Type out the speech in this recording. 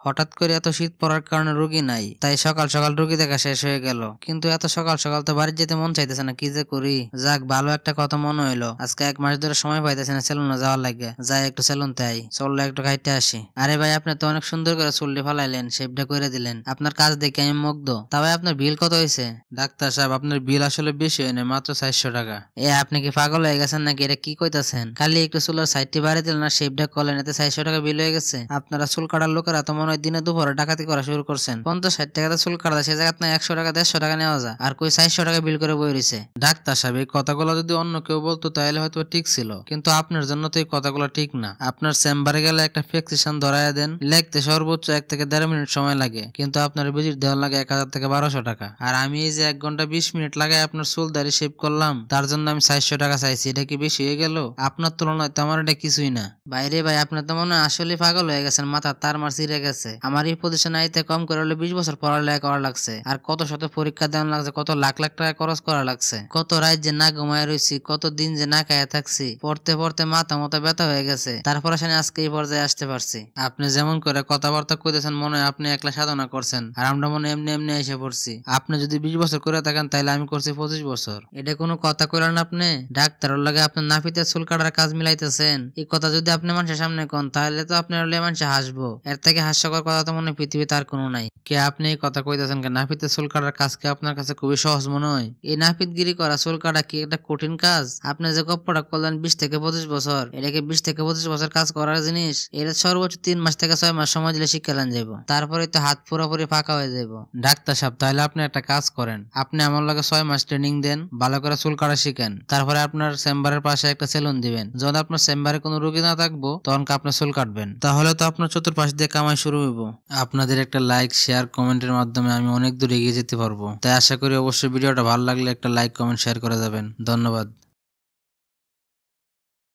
হঠাৎ করে এত শীত পড়ার কারণে রোগী নাই, তাই সকাল সকাল রোগী দেখা শেষ হয়ে গেল। কিন্তু এত সকাল সকাল তো বাড়ি যেতে মন চাইতেছে না, কি যে করি। যাক, ভালো একটা কথা মনে হইলো, আজকে 1 মাস ধরে সময় পাইতেছে না সেলুনে যাওয়ার লাগে। যাই একটু সেলুন তাই চললো, একটু খাইতে আসি। আরে ভাই, আপনি তো অনেক সুন্দর করে চুলটি ফালাইলেন, শেপটা করে দিলেন। আপনার কাজ দেখে আমি মুগ্ধ। তা ভাই, আপনার বিল কত হয়েছে? ডাক্তার সাহেব, আপনার বিল আসলে বেশি হয় না, মাত্র 400 টাকা। আপনি কি পাগল হয়ে গেছেন নাকি? এটা কি কইতাছেন? খালি একটু চুলের সাইডটি বাড়ি দিলেন না, শেপটা করলেন, এতে 400 টাকা বিল হয়ে গেছে? আপনারা চুল কাটার লোকেরা তো মনে হয় দিনে দুপুরে ডাকাতি করা শুরু করছেন। 50-60 টাকাতে চুল কাটা, সে জায়গায় আপনার 100 টাকা 150 টাকা নেওয়া যায়, আর কই 400 টাকা বিল করে বই রয়েছে। ডাক্তার সাহেব, এই কথাগুলো যদি অন্য কেউ বলতো তাহলে হয়তো ঠিক ছিল, কিন্তু আপনার জন্য তো এই কথাগুলো ঠিক না। আপনার চেম্বারে গেলে একটা প্রেসক্রিপশন ধরাইয়া দেন, লিখতে সর্বোচ্চ 1 থেকে 1.5 মিনিট সময় লাগে, কিন্তু আপনার ভিজিট দেওয়ার লাগে 1000 থেকে 1200 টাকা। আর আমি এই যে 1 ঘন্টা 20 মিনিট লাগাই আপনার চুল দাড়ি শেভ করলাম, তার জন্য আমি 400 টাকা চাইছি। এটা কি বেশি হয়ে গেল? আপনার তুলনায় তো আমার এটা কিছুই না। বাইরে ভাই, আপনি তো মনে হয় আসলে পাগল হয়ে গেছেন, মাথা তার মার ছিঁড়ে গেছে। আমার এই পজিশনে আইতে কম করে হলে 20 বছর পড়ালেখা করা লাগছে, আর কত শত পরীক্ষা দেওয়া লাগছে, কত লাখ লাখ টাকা খরচ করা লাগছে, কত রাত যে না ঘুমায় রয়েছি, কত দিন যে না খাইয়া থাকছি, পড়তে পড়তে মাথা মতো ব্যথা হয়ে গেছে, তারপরে সে আজকে এই পর্যায়ে আসতে পারছি। আপনি যেমন করে কথাবার্তা কইতেছেন মনে হয় আপনি একলা সাধনা করছেন, আর আমরা মনে এমনি এমনি এসে পড়ছি। আপনি যদি 20 বছর করে থাকেন তাহলে আমি করছি 25 বছর। এটা কোনো কথা কইলেন আপনি? ডাক্তারের লাগে আপনার নাপিতের চুল কাটার কাজ মিলাইতেছেন? এই কথা যদি আপনি মানুষের সামনে কোন তাহলে তো আপনার মানুষ হাসবো। এর থেকে হাস্যকর কথা তো মনে পৃথিবীতে আর কোনো নাই। কে আপনি এই কথা কইতেছেন? কে নাপিতের চুল কাটার কাজ কি আপনার কাছে খুবই সহজ মনে হয়? এই নাপিতগিরি করা, চুল কাটা কি একটা কঠিন কাজ? আপনি যে গপ্পটা করলেন 20 থেকে 25 বছর, এটা কি 20 থেকে 25 বছর কাজ করার জিনিস? এটা সর্বোচ্চ 3 মাস থেকে 6 মাস সময় দিলে শিক্ষা লান যাবো, তারপরে তো হাত পুরোপুরি ফাঁকা হয়ে যাবো। ডাক্তার সাহেব, তাহলে আপনি একটা কাজ করেন, আপনি আমার লাগে 6 মাস ট্রেনিং দেন, ভালো করে চুল কাটা শিখেন, তারপরে আপনার চেম্বারের পাশে একটা সেলুন দিবেন। যখন আপনার চেম্বারে কোনো রোগী না থাকবো তখন আপনার চুল কাটবেন, তাহলে তো আপনার চতুর্পাশ দিয়ে কামাই শুরু হইব। আপনাদের একটা লাইক, শেয়ার, কমেন্টের মাধ্যমে আমি অনেক দূর এগিয়ে যেতে পারবো। তাই আশা করি অবশ্যই ভিডিওটা ভালো লাগলে একটা লাইক, কমেন্ট, শেয়ার করে যাবেন। ধন্যবাদ।